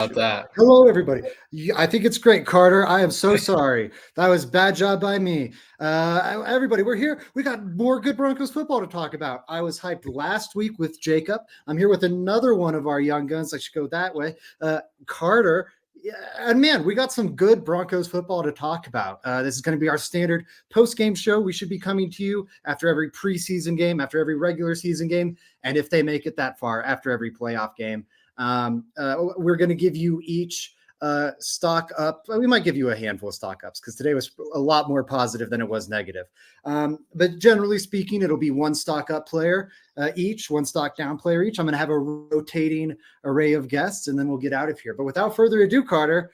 About that. Hello, everybody. I think it's great, Carter. I am so sorry. That was bad job by me. Everybody, we're here. We got more good Broncos football to talk about. I was hyped last week with Jacob. I'm here with another one of our young guns. I should go that way. Carter. Yeah, and man, we got some good Broncos football to talk about. This is going to be our standard post-game show. We should be coming to you after every preseason game, after every regular season game, and if they make it that far, after every playoff game. We're going to give you each stock up. We might give you a handful of stock ups because today was a lot more positive than it was negative. But generally speaking, it'll be one stock up player each, one stock down player each. I'm going to have a rotating array of guests, and then we'll get out of here. But without further ado, Carter,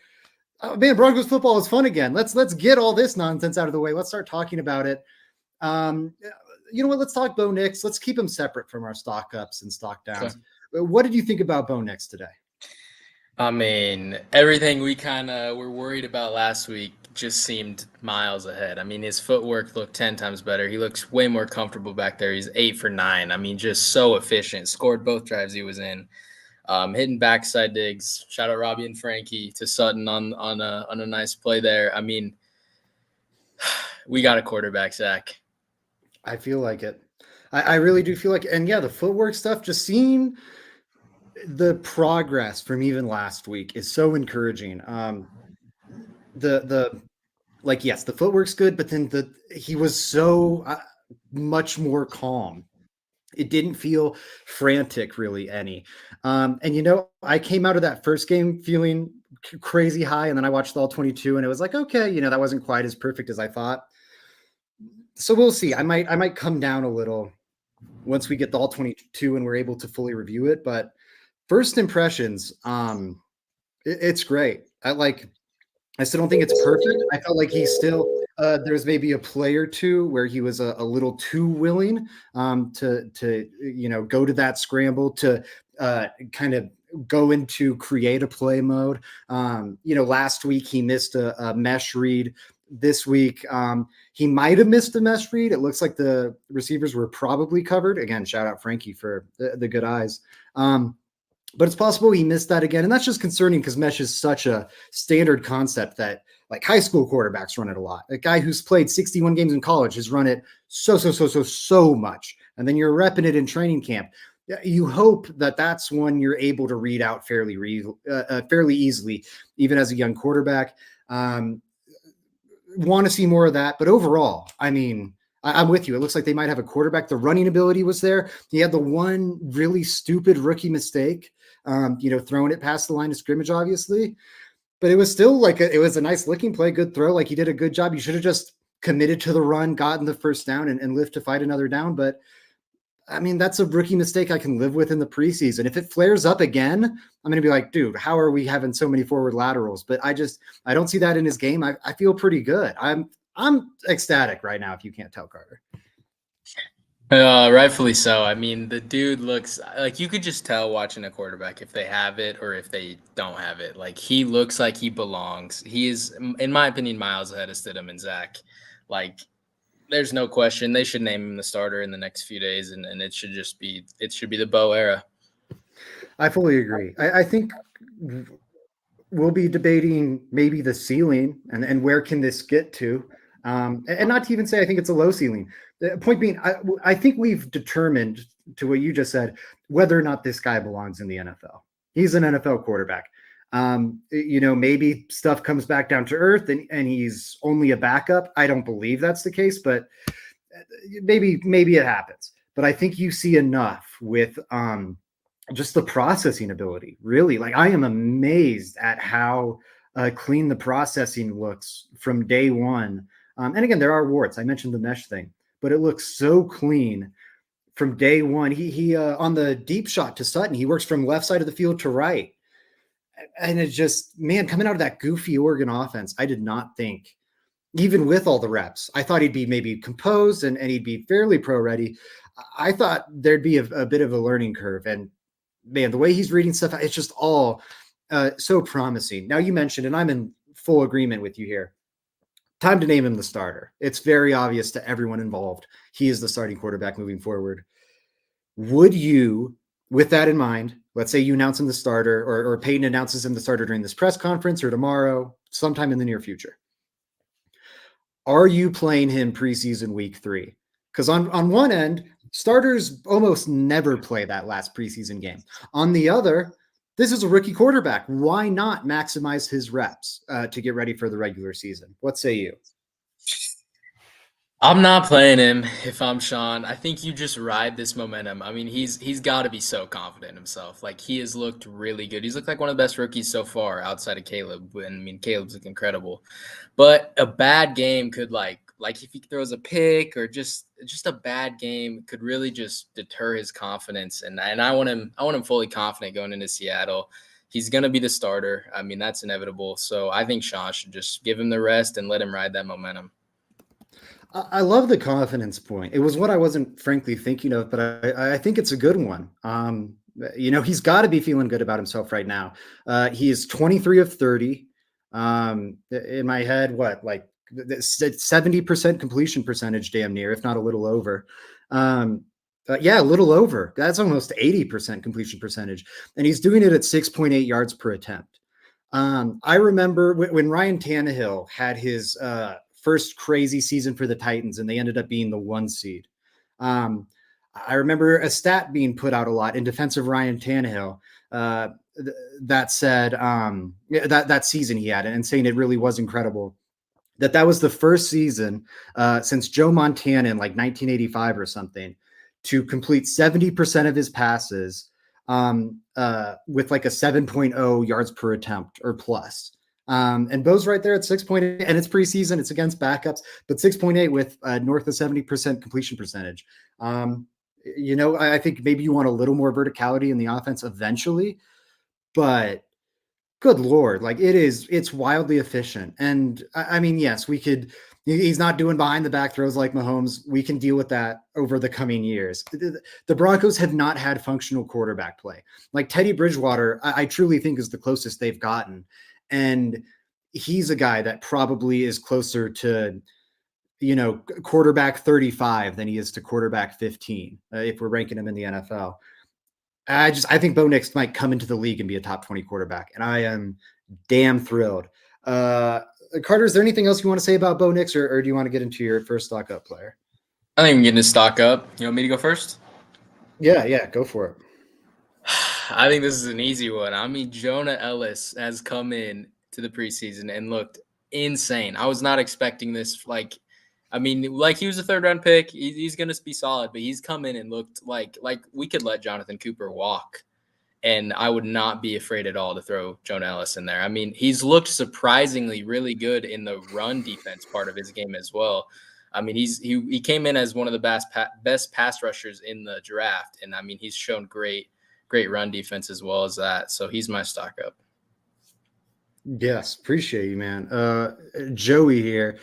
man, Broncos football is fun again. Let's get all this nonsense out of the way. Let's start talking about it. You know what? Let's talk Bo Nix. Let's keep them separate from our stock ups and stock downs. Okay. What did you think about Bo Nix today? I mean, everything we kind of were worried about last week just seemed miles ahead. I mean, his footwork looked 10 times better. He looks way more comfortable back there. He's 8 for 9. I mean, just so efficient. Scored both drives he was in. Hitting backside digs. Shout out Robbie and Frankie to Sutton on a nice play there. I mean, we got a quarterback, Zach. I feel like it. I really do feel like it. And yeah, the footwork stuff, just seeing the progress from even last week is so encouraging. Yes, the footwork's good, but then he was so much more calm. It didn't feel frantic really any. And I came out of that first game feeling crazy high, and then I watched all 22 and it was like, okay, that wasn't quite as perfect as I thought. So we'll see. I might come down a little once we get the all 22 and we're able to fully review it. But first impressions, it's great. I still don't think it's perfect. I felt like he's still, there's maybe a play or two where he was a little too willing to go to that scramble, to kind of go into create a play mode. Last week he missed a mesh read. This week, he might have missed a mesh read. It looks like the receivers were probably covered. Again, shout out Frankie for the good eyes. But it's possible he missed that again. And that's just concerning because mesh is such a standard concept that like high school quarterbacks run it a lot. A guy who's played 61 games in college has run it so much. And then you're repping it in training camp. You hope that that's one you're able to read out fairly easily, even as a young quarterback. Want to see more of that. But overall, I mean, I'm with you. It looks like they might have a quarterback. The running ability was there. He had the one really stupid rookie mistake, throwing it past the line of scrimmage, obviously. But it was still it was a nice licking play, good throw. Like he did a good job. You should have just committed to the run, gotten the first down, and lived to fight another down. But I mean, that's a rookie mistake I can live with in the preseason. If it flares up again, I'm going to be like, dude, how are we having so many forward laterals? But I don't see that in his game. I feel pretty good. I'm ecstatic right now, if you can't tell, Carter. Rightfully so. I mean, the dude looks like you could just tell watching a quarterback if they have it or if they don't have it. Like he looks like he belongs. He is, in my opinion, miles ahead of Stidham and Zach. Like, there's no question. They should name him the starter in the next few days, and it should be the Bo era. I fully agree. I think we'll be debating maybe the ceiling and where can this get to. And not to even say I think it's a low ceiling. The point being, I think we've determined, to what you just said, whether or not this guy belongs in the NFL. He's an NFL quarterback. Maybe stuff comes back down to earth and he's only a backup. I don't believe that's the case, but maybe it happens. But I think you see enough with just the processing ability. Really, like I am amazed at how clean the processing looks from day one. And again, there are warts. I mentioned the mesh thing, but it looks so clean from day one. He on the deep shot to Sutton, he works from left side of the field to right. And it's just, man, coming out of that goofy Oregon offense, I did not think, even with all the reps, I thought he'd be maybe composed and he'd be fairly pro ready. I thought there'd be a bit of a learning curve. And man, the way he's reading stuff, it's just all so promising. Now you mentioned, and I'm in full agreement with you here, time to name him the starter. It's very obvious to everyone involved. He is the starting quarterback moving forward. Would you, with that in mind, let's say you announce him the starter, or Peyton announces him the starter during this press conference or tomorrow, sometime in the near future. Are you playing him preseason week 3? Because on one end, starters almost never play that last preseason game. On the other, this is a rookie quarterback. Why not maximize his reps to get ready for the regular season? What say you? I'm not playing him if I'm Sean. I think you just ride this momentum. I mean, he's got to be so confident in himself. Like he has looked really good. He's looked like one of the best rookies so far outside of Caleb. And I mean, Caleb's looked incredible. But a bad game could like if he throws a pick or just a bad game could really just deter his confidence. And I want him fully confident going into Seattle. He's going to be the starter. I mean, that's inevitable. So I think Sean should just give him the rest and let him ride that momentum. I love the confidence point. It was what I wasn't frankly thinking of, but I think it's a good one. He's got to be feeling good about himself right now. He is 23 of 30. In my head, like 70% completion percentage, damn near, if not a little over. Yeah, a little over. That's almost 80% completion percentage. And he's doing it at 6.8 yards per attempt. I remember when Ryan Tannehill had his first crazy season for the Titans and they ended up being the 1 seed. I remember a stat being put out a lot in defense of Ryan Tannehill that said that season he had, and saying it really was incredible. That was the first season since Joe Montana in like 1985 or something to complete 70% of his passes with like a 7.0 yards per attempt or plus. And Bo's right there at 6.8, and it's preseason, it's against backups, but 6.8 with north of 70% completion percentage. I think maybe you want a little more verticality in the offense eventually, but good Lord, like it's wildly efficient. And I mean, yes, he's not doing behind the back throws like Mahomes. We can deal with that over the coming years. The Broncos have not had functional quarterback play. Like Teddy Bridgewater, I truly think is the closest they've gotten. And he's a guy that probably is closer to, quarterback 35 than he is to quarterback 15, if we're ranking him in the NFL. I think Bo Nix might come into the league and be a top 20 quarterback, and I am damn thrilled. Carter, is there anything else you want to say about Bo Nix, or do you want to get into your first stock up player? I think I'm getting his stock up. You want me to go first? Yeah, go for it. I think this is an easy one. I mean, Jonah Ellis has come in to the preseason and looked insane. I was not expecting this. Like he was a 3rd-round pick. He's going to be solid, but he's come in and looked like we could let Jonathan Cooper walk, and I would not be afraid at all to throw Jonah Ellis in there. I mean, he's looked surprisingly really good in the run defense part of his game as well. I mean, he came in as one of the best pass rushers in the draft, and I mean, he's shown great run defense as well as that. So he's my stock up. Yes, appreciate you, man. Joey here.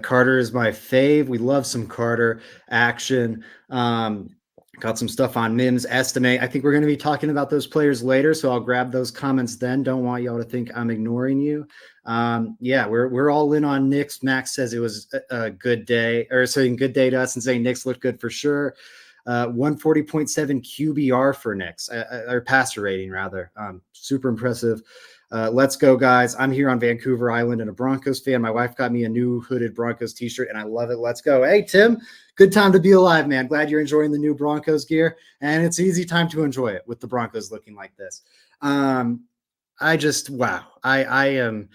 Carter is my fave. We love some Carter action. Got some stuff on Mims estimate. I think we're going to be talking about those players later, so I'll grab those comments then. Don't want y'all to think I'm ignoring you. Yeah, we're all in on Knicks. Max says it was a good day, or saying good day to us and saying Knicks looked good for sure. 140.7 QBR for Knicks, or passer rating rather. Super impressive. Let's go, guys. I'm here on Vancouver Island and a Broncos fan. My wife got me a new hooded Broncos t-shirt and I love it. Let's go. Hey, Tim, good time to be alive, man. Glad you're enjoying the new Broncos gear, and it's easy time to enjoy it with the Broncos looking like this. Wow. I am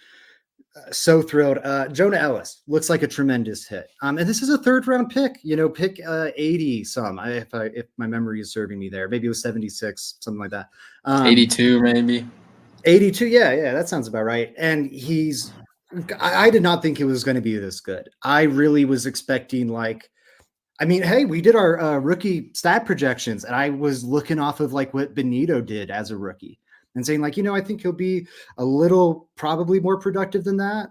so thrilled. Jonah Ellis looks like a tremendous hit. And this is a 3rd-round pick, pick 80 some, if my memory is serving me there. Maybe it was 76, something like that. 82 maybe. 82, yeah, that sounds about right. And I did not think it was going to be this good. I really was expecting hey, we did our rookie stat projections, and I was looking off of like what Benito did as a rookie and saying I think he'll be a little probably more productive than that,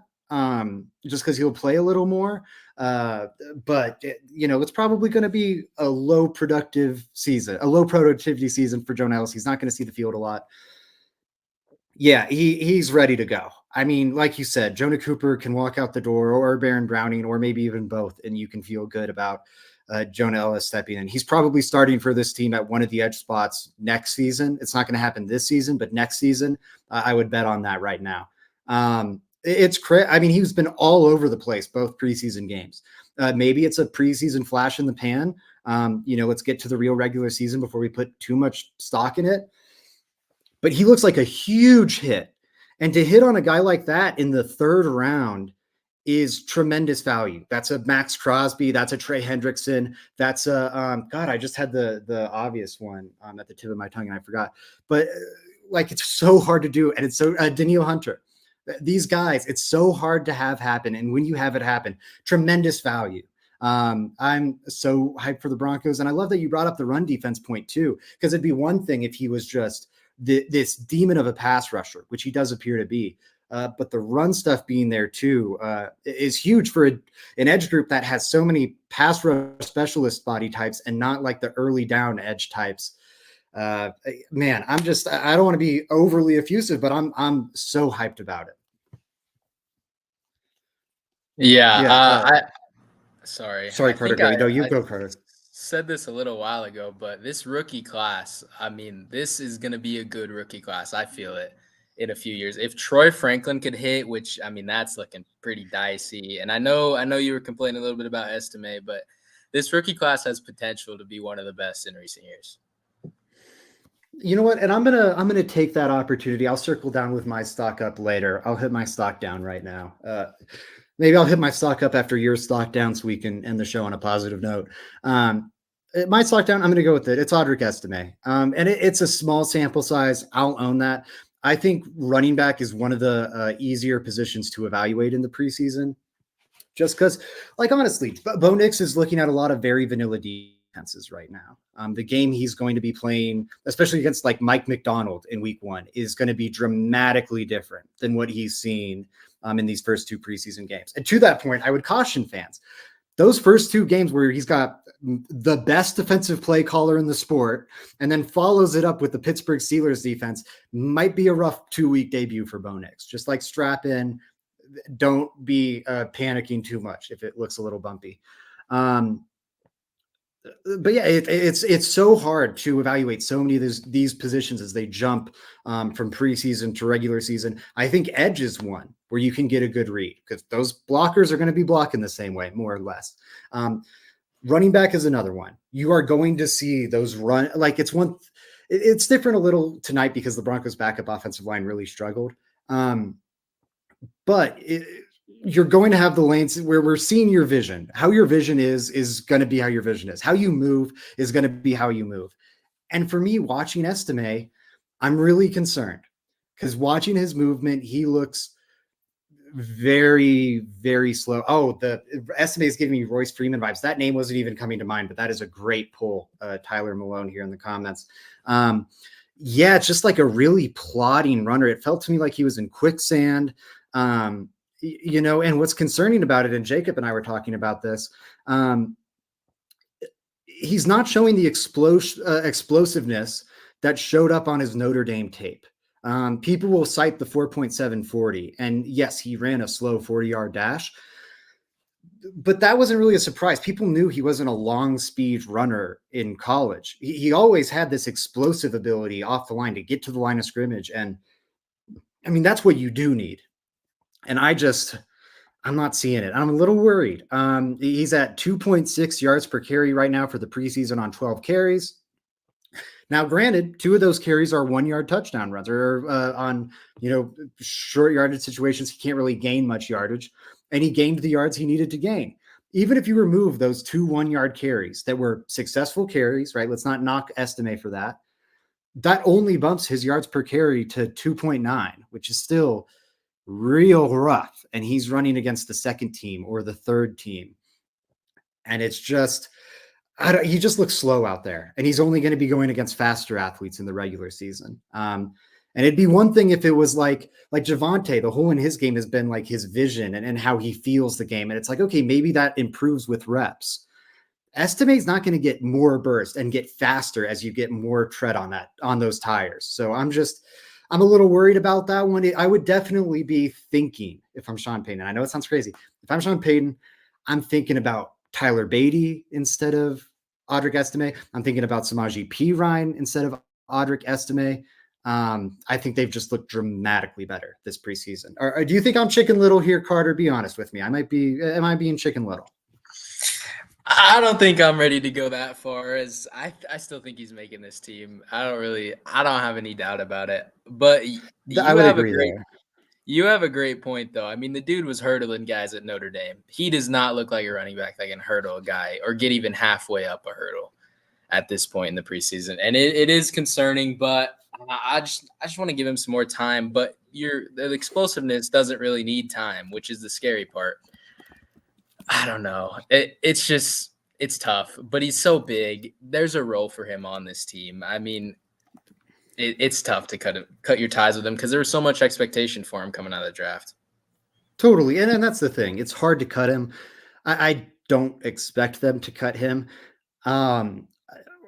just because he'll play a little more. But it's probably going to be a low productivity season for Jonah Ellis. He's not going to see the field a lot. Yeah, he's ready to go. I mean, like you said, Jonah Cooper can walk out the door, or Baron Browning, or maybe even both, and you can feel good about Jonah Ellis stepping in. He's probably starting for this team at one of the edge spots next season. It's not going to happen this season, but next season, I would bet on that right now. It's crazy. I mean, he's been all over the place, both preseason games. Maybe it's a preseason flash in the pan. Let's get to the real regular season before we put too much stock in it. But he looks like a huge hit. And to hit on a guy like that in the third round is tremendous value. That's a Max Crosby. That's a Trey Hendrickson. That's a, God, I just had the obvious one at the tip of my tongue and I forgot. But it's so hard to do. And it's so, Daniil Hunter. These guys, it's so hard to have happen. And when you have it happen, tremendous value. I'm so hyped for the Broncos. And I love that you brought up the run defense point too, because it'd be one thing if he was just this demon of a pass rusher, which he does appear to be. But the run stuff being there too is huge for an edge group that has so many pass rush specialist body types and not like the early down edge types. Man, I don't want to be overly effusive, but I'm so hyped about it. Sorry, Carter. Go, Carter. Said this a little while ago, but this rookie class, I mean, this is going to be a good rookie class. I feel it in a few years. If Troy Franklin could hit, which, I mean, that's looking pretty dicey. And I know you were complaining a little bit about Estime, but this rookie class has potential to be one of the best in recent years. You know what? And I'm gonna take that opportunity. I'll circle down with my stock up later. I'll hit my stock down right now. Maybe I'll hit my stock up after your stock down so we can end the show on a positive note. My stock down, I'm going to go with it. It's Audric Estime. And it's a small sample size. I'll own that. I think running back is one of the easier positions to evaluate in the preseason. Just because, honestly, Bo Nix is looking at a lot of very vanilla defenses right now. The game he's going to be playing, especially against Mike McDonald in week 1, is going to be dramatically different than what he's seen in these first 2 preseason games. And to that point, I would caution fans, those first 2 games where he's got the best defensive play caller in the sport and then follows it up with the Pittsburgh Steelers defense might be a rough 2-week debut for Bo Nix. Just strap in. Don't be panicking too much if it looks a little bumpy. But yeah, it's so hard to evaluate so many of these positions as they jump from preseason to regular season. I think edge is one where you can get a good read because those blockers are going to be blocking the same way, more or less. Running back is another one. You are going to see those run it's different a little tonight because the Broncos' backup offensive line really struggled. But you're going to have the lanes where we're seeing your vision. How your vision is going to be how your vision is. How you move is going to be how you move. And for me, watching Estime, I'm really concerned because watching his movement, he looks very, very slow. Oh, the Estime is giving me Royce Freeman vibes. That name wasn't even coming to mind, but that is a great pull. Tyler Malone here in the comments. It's just a really plodding runner. It felt to me like he was in quicksand. And what's concerning about it, and Jacob and I were talking about this, he's not showing the explosiveness that showed up on his Notre Dame tape. People will cite the 4.740, and yes, he ran a slow 40-yard dash, but that wasn't really a surprise. People knew he wasn't a long speed runner in college. He always had this explosive ability off the line to get to the line of scrimmage. And I mean, that's what you do need. And I'm not seeing it. I'm a little worried. He's at 2.6 yards per carry right now for the preseason on 12 carries. Now, granted, 2 of those carries are 1-yard touchdown runs or on, short yardage situations. He can't really gain much yardage, and he gained the yards he needed to gain. Even if you remove those 2 1-yard carries that were successful carries, right? Let's not knock Estime for that. That only bumps his yards per carry to 2.9, which is still real rough. And he's running against the second team or the third team. And it's just, he just looks slow out there. And he's only going to be going against faster athletes in the regular season. And it'd be one thing if it was like Javonte, the hole in his game has been his vision and how he feels the game. And it's okay, maybe that improves with reps. Estime's not going to get more burst and get faster as you get more tread on those tires. So I'm a little worried about that one. I would definitely be thinking if I'm Sean Payton. I know it sounds crazy. If I'm Sean Payton, I'm thinking about Tyler Beatty instead of Audric Estime. I'm thinking about Samaje Perine instead of Audric Estime. I think they've just looked dramatically better this preseason. Or do you think I'm Chicken Little here, Carter? Be honest with me. Am I being Chicken Little? I don't think I'm ready to go that far. As I still think he's making this team. I don't have any doubt about it. But I would agree there. you have a great point, though. I mean, the dude was hurdling guys at Notre Dame. He does not look like a running back that can hurdle a guy or get even halfway up a hurdle at this point in the preseason. And it is concerning, but I just want to give him some more time. But the explosiveness doesn't really need time, which is the scary part. I don't know. It's tough, but he's so big. There's a role for him on this team. I mean, it's tough to cut your ties with him because there was so much expectation for him coming out of the draft. Totally. And that's the thing. It's hard to cut him. I don't expect them to cut him.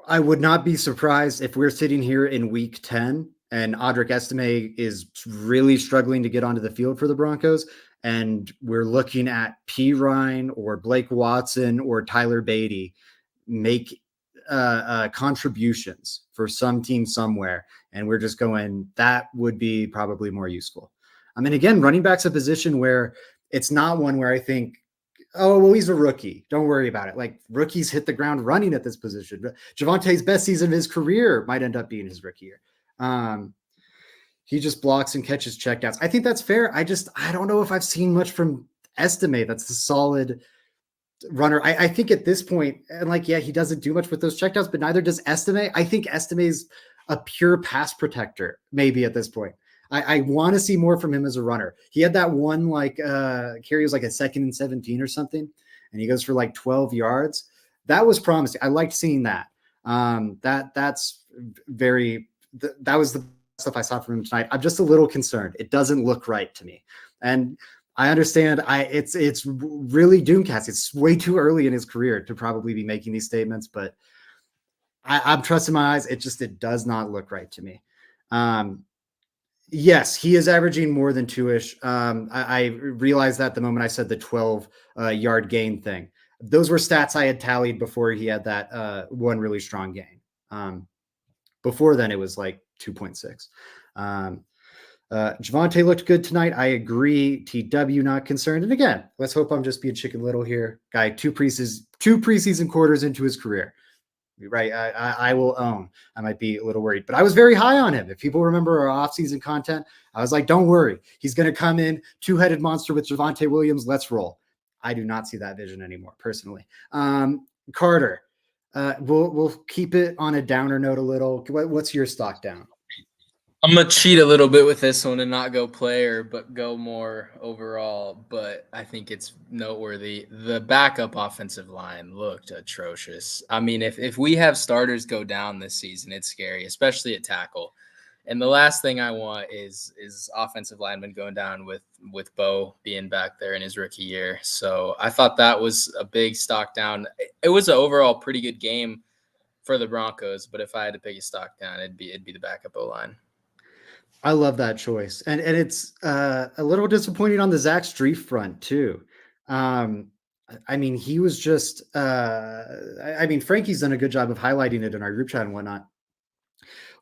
I would not be surprised if we're sitting here in week 10 and Audric Estime is really struggling to get onto the field for the Broncos. And we're looking at Perine or Blake Watson or Tyler Beatty make contributions for some team somewhere. And we're just going, that would be probably more useful. I mean, again, running back's a position where it's not one where I think, oh, well, he's a rookie. Don't worry about it. Like, rookies hit the ground running at this position. Javante's best season of his career might end up being his rookie year. He just blocks and catches checkdowns. I think that's fair. I don't know if I've seen much from Estime that's a solid runner. I think at this point, and like, yeah, he doesn't do much with those checkdowns, but neither does Estime. I think Estime's a pure pass protector, maybe at this point. I want to see more from him as a runner. He had that one carry was like a 2nd and 17 or something, and he goes for like 12 yards. That was promising. I liked seeing that. That was the stuff I saw from him tonight. I'm just a little concerned. It doesn't look right to me, and I understand. It's really Doomcast. It's way too early in his career to probably be making these statements, but I'm trusting my eyes. It does not look right to me. Yes, he is averaging more than 2-ish. I realized that the moment I said the 12 yard gain thing. Those were stats I had tallied before he had that one really strong gain. Before then, it was like 2.6. Javonte looked good tonight. I agree. TW not concerned. And again, let's hope I'm just being Chicken Little here. Guy, two preseason quarters into his career. Right. I will own. I might be a little worried, but I was very high on him. If people remember our offseason content, I was like, don't worry. He's going to come in two-headed monster with Javonte Williams. Let's roll. I do not see that vision anymore, personally. Carter, we'll keep it on a downer note a little. What's your stock down? I'm going to cheat a little bit with this one and not go player, but go more overall. But I think it's noteworthy. The backup offensive line looked atrocious. I mean, if we have starters go down this season, it's scary, especially at tackle. And the last thing I want is offensive linemen going down with Bo being back there in his rookie year. So I thought that was a big stock down. It was an overall pretty good game for the Broncos, but if I had to pick a stock down, it'd be the backup O-line. I love that choice. And it's a little disappointing on the Zach Strief front too. I mean, he was just Frankie's done a good job of highlighting it in our group chat and whatnot.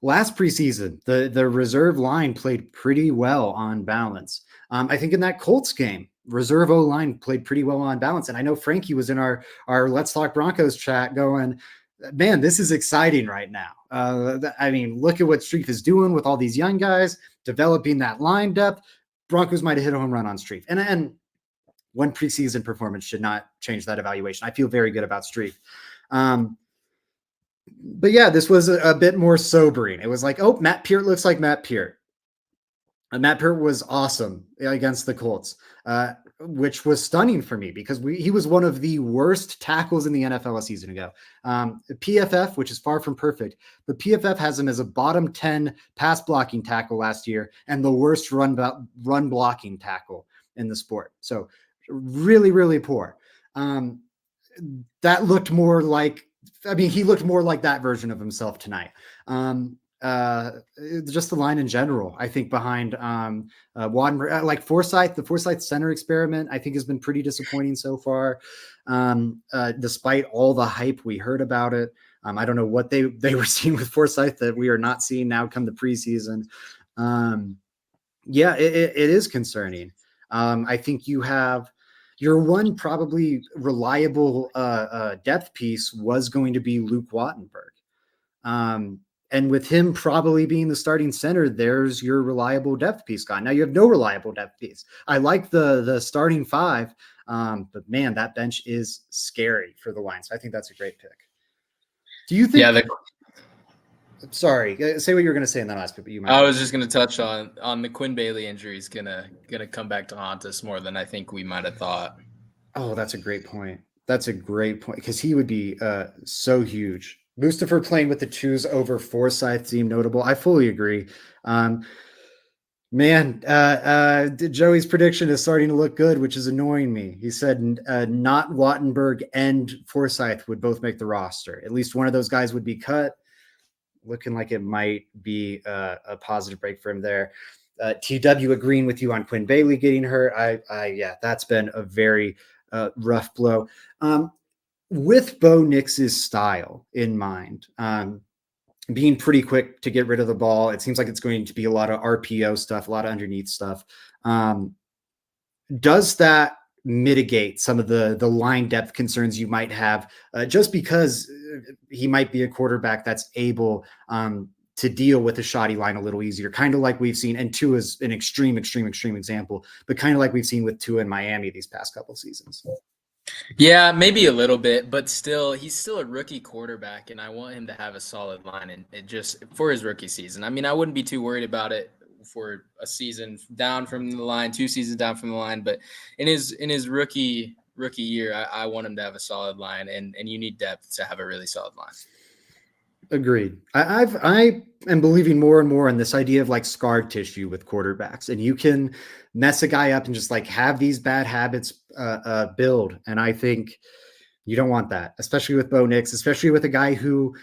Last preseason, the reserve line played pretty well on balance. I think in that Colts game, reserve O-line played pretty well on balance. And I know Frankie was in our Let's Talk Broncos chat going, man, this is exciting right now. I mean, look at what Strief is doing with all these young guys, developing that line depth. Broncos might have hit a home run on Strief. And one preseason performance should not change that evaluation. I feel very good about Strief. But yeah, this was a bit more sobering. It was like, oh, Matt Peart looks like Matt Peart. And Matt Peart was awesome against the Colts, which was stunning for me because he was one of the worst tackles in the NFL a season ago. PFF, which is far from perfect, but PFF has him as a bottom 10 pass blocking tackle last year and the worst run blocking tackle in the sport. So really, really poor. That looked more like, he looked more like that version of himself tonight. just the line in general. I think behind Wattenberg, like Forsyth, the Forsyth center experiment, I think has been pretty disappointing so far. Despite all the hype we heard about it, I don't know what they were seeing with Forsyth that we are not seeing now come the preseason. Yeah, it is concerning. I think you have your one probably reliable depth piece was going to be Luke Wattenberg. And with him probably being the starting center, there's your reliable depth piece guy. Now you have no reliable depth piece. I like the starting five, but man, that bench is scary for the Lions. So I think that's a great pick. Do you think? Yeah, Sorry, say what you were going to say, and then I'll ask you. I was just going to touch on the Quinn Bailey injury is gonna come back to haunt us more than I think we might have thought. Oh, that's a great point. That's a great point because he would be so huge. Mustafa playing with the twos over Forsyth seemed notable. I fully agree. Joey's prediction is starting to look good, which is annoying me. He said not Wattenberg and Forsyth would both make the roster. At least one of those guys would be cut. Looking like it might be a positive break for him there. TW agreeing with you on Quinn Bailey getting hurt. Yeah, that's been a very rough blow. With Bo Nix's style in mind, being pretty quick to get rid of the ball, it seems like it's going to be a lot of RPO stuff, a lot of underneath stuff. Does that mitigate some of the line depth concerns you might have, just because he might be a quarterback that's able to deal with a shoddy line a little easier, kind of like we've seen, and Tua is an extreme example, but kind of like we've seen with Tua in Miami these past couple seasons. Yeah, maybe a little bit, but still, he's still a rookie quarterback, and I want him to have a solid line, and it just for his rookie season. I mean, I wouldn't be too worried about it for a season down from the line, 2 seasons down from the line, but in his rookie year, I want him to have a solid line, and you need depth to have a really solid line. Agreed. I am believing more and more in this idea of like scar tissue with quarterbacks, and you can mess a guy up and just like have these bad habits build. And I think you don't want that, especially with Bo Nix, especially with a guy who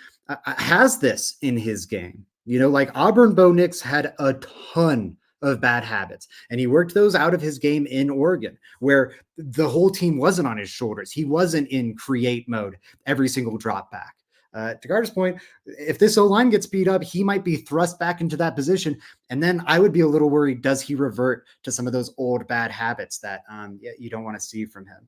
has this in his game. You know, like Auburn Bo Nix had a ton of bad habits, and he worked those out of his game in Oregon, where the whole team wasn't on his shoulders. He wasn't in create mode every single drop back. To Carter's point, if this O-line gets beat up, he might be thrust back into that position. And then I would be a little worried, does he revert to some of those old bad habits that you don't want to see from him?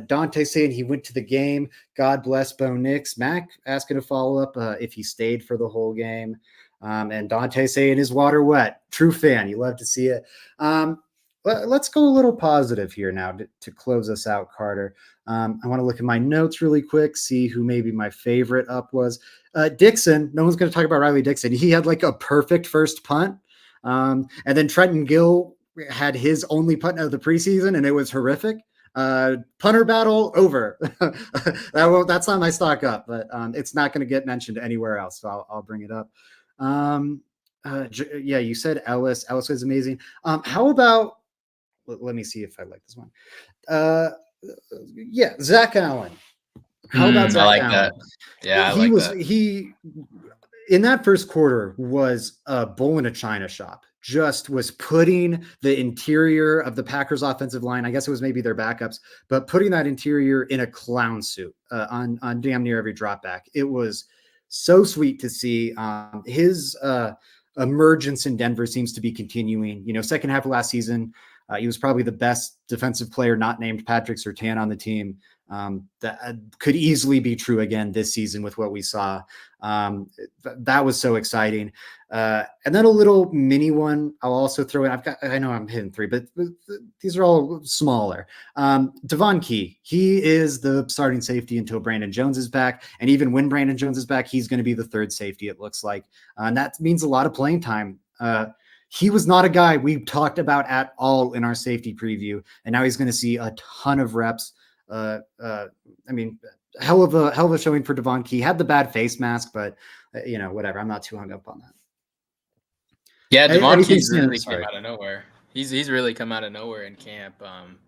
Dante saying he went to the game. God bless Bo Nix. Mac asking to follow up if he stayed for the whole game. And Dante saying his water wet. True fan. You love to see it. Let's go a little positive here now to close us out, Carter. I want to look at my notes really quick, see who maybe my favorite up was. Dixon. No one's going to talk about Riley Dixon. He had like a perfect first punt. And then Trenton Gill had his only punt of the preseason, and it was horrific. Punter battle over. That's not my stock up, but it's not going to get mentioned anywhere else. So I'll bring it up. Yeah, you said Ellis. Ellis was amazing. How about, let me see if I like this one. Yeah, Zach Allen. How about Zach Allen? That. Yeah, He in that first quarter was a bull in a china shop. Just was putting the interior of the Packers offensive line, I guess it was maybe their backups, but putting that interior in a clown suit on damn near every drop back. It was so sweet to see. His emergence in Denver seems to be continuing. You know, second half of last season, he was probably the best defensive player not named Patrick Surtain on the team. That could easily be true again this season with what we saw. That was so exciting. And then a little mini one I'll also throw in. I know I'm hitting 3, but these are all smaller. Devon Key, he is the starting safety until Brandon Jones is back. And even when Brandon Jones is back, he's going to be the third safety, it looks like. And that means a lot of playing time. He was not a guy we talked about at all in our safety preview. And now he's going to see a ton of reps. I mean, hell of a showing for Devon Key. Had the bad face mask, but whatever. I'm not too hung up on that. Yeah, Devon Key really came out of nowhere. He's really come out of nowhere in camp.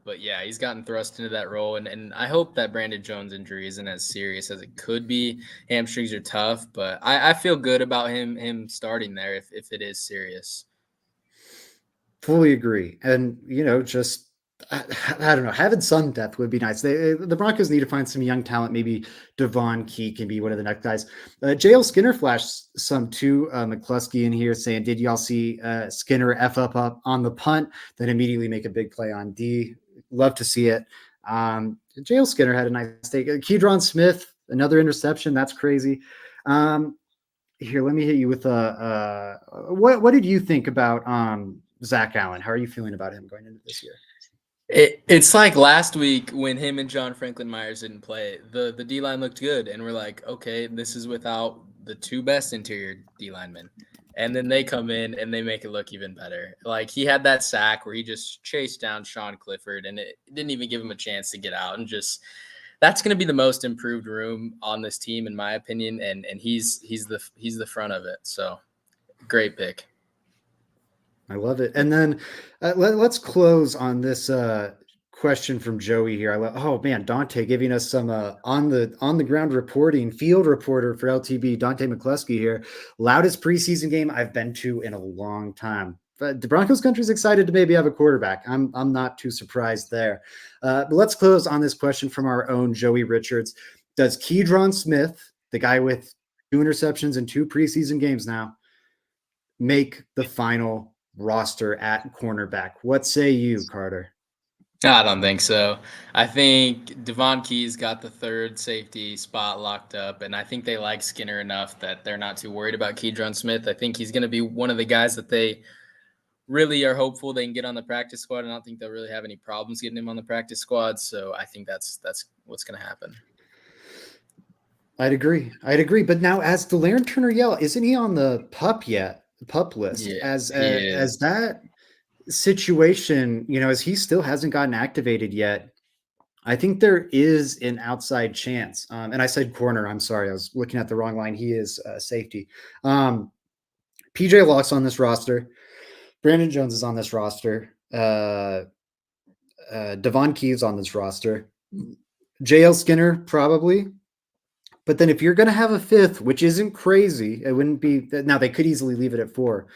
But yeah, he's gotten thrust into that role, and I hope that Brandon Jones injury isn't as serious as it could be. Hamstrings are tough, but I feel good about him starting there if it is serious. Fully agree. And, just I don't know, having some depth would be nice. The Broncos need to find some young talent. Maybe Devon Key can be one of the next guys. JL Skinner flashed some too. McCluskey in here saying, did y'all see Skinner F up on the punt, then immediately make a big play on D? Love to see it. JL Skinner had a nice take. Keydron Smith, another interception. That's crazy. Here, let me hit you with what did you think about Zach Allen? How are you feeling about him going into this year? It's like last week when him and John Franklin Myers didn't play. The D line looked good, and we're like, okay, this is without the two best interior D linemen, and then they come in and they make it look even better. Like he had that sack where he just chased down Sean Clifford, and it didn't even give him a chance to get out. And just that's going to be the most improved room on this team, in my opinion. And he's the front of it. So great pick. I love it. And then let's close on this question from Joey here. Oh man, Dante giving us some on the ground reporting, field reporter for LTB, Dante McCluskey here. Loudest preseason game I've been to in a long time. But the Broncos country's excited to maybe have a quarterback. I'm not too surprised there. But let's close on this question from our own Joey Richards. Does Keydron Smith, the guy with 2 interceptions in 2 preseason games now, make the final roster at cornerback? What say you, Carter? I don't think so. I think Devon Key's got the 3rd safety spot locked up, and I think they like Skinner enough that they're not too worried about Keydron Smith. I think he's going to be one of the guys that they really are hopeful they can get on the practice squad. I don't think they'll really have any problems getting him on the practice squad, so I think that's what's going to happen. I'd agree. But now, as Delarrin Turner-Yell, isn't he on the pup list? Yeah, as that situation, as he still hasn't gotten activated yet, I think there is an outside chance. And I said corner. I'm sorry, I was looking at the wrong line. He is safety. PJ Locke's on this roster. Brandon Jones is on this roster. Devon Key's on this roster. JL Skinner probably. But then if you're going to have a 5th, which isn't crazy, it wouldn't be. Now they could easily leave it at 4.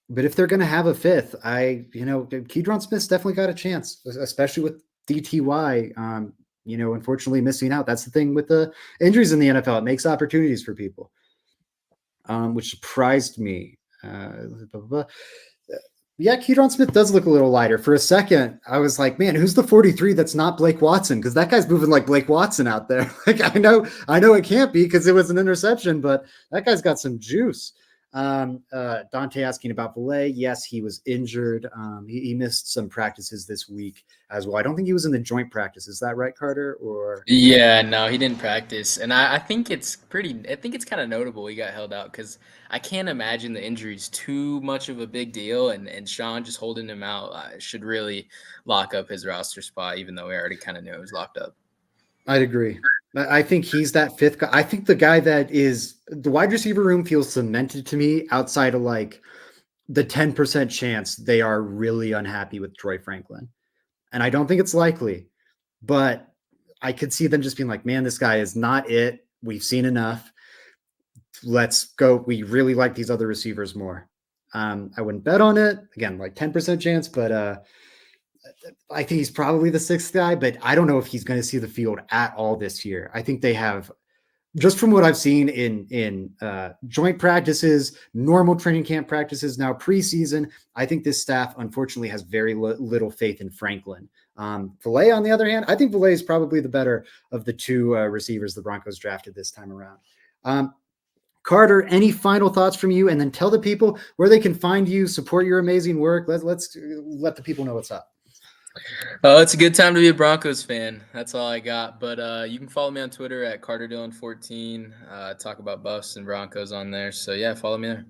But if they're going to have a 5th, Keydron Smith's definitely got a chance, especially with DTY, unfortunately missing out. That's the thing with the injuries in the NFL. It makes opportunities for people, which surprised me. Yeah, Keydron Smith does look a little lighter. For a second, I was like, man, who's the 43 that's not Blake Watson? Because that guy's moving like Blake Watson out there. Like, I know it can't be because it was an interception, but that guy's got some juice. Dante asking about Valet. Yes, he was injured. He missed some practices this week as well. I don't think he was in the joint practice. Is that right, Carter? Or yeah, no, he didn't practice, and I think it's kind of notable he got held out because I can't imagine the injury's too much of a big deal, and Sean just holding him out should really lock up his roster spot, even though we already kind of knew it was locked up. I'd agree. I think he's that 5th guy. I think the guy that is the wide receiver room feels cemented to me outside of like the 10% chance they are really unhappy with Troy Franklin. And I don't think it's likely, but I could see them just being like, man, this guy is not it. We've seen enough. Let's go. We really like these other receivers more. I wouldn't bet on it. Again, like 10% chance, but I think he's probably the 6th guy, but I don't know if he's going to see the field at all this year. I think they have, just from what I've seen in joint practices, normal training camp practices, now preseason, I think this staff unfortunately has very little faith in Franklin. Valet, on the other hand, I think Valet is probably the better of the 2 receivers the Broncos drafted this time around. Carter, any final thoughts from you? And then tell the people where they can find you, support your amazing work. Let's let the people know what's up. It's a good time to be a Broncos fan. That's all I got. But you can follow me on Twitter at CarterDillon14. Talk about Buffs and Broncos on there. So, yeah, follow me there.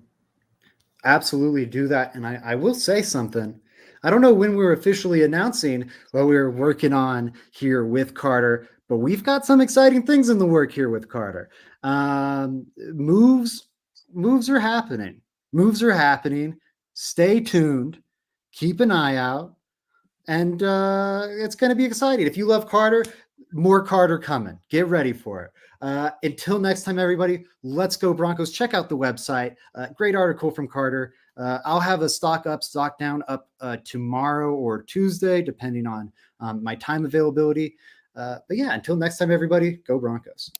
Absolutely do that. And I will say something. I don't know when we're officially announcing what we're working on here with Carter, but we've got some exciting things in the work here with Carter. Moves are happening. Stay tuned. keep an eye out, and it's going to be exciting. If you love Carter, more Carter coming. Get ready for it. Until next time, everybody, let's go Broncos. Check out the website. Great article from Carter. I'll have a stock up, stock down up tomorrow or Tuesday, depending on my time availability. But yeah, until next time, everybody, go Broncos.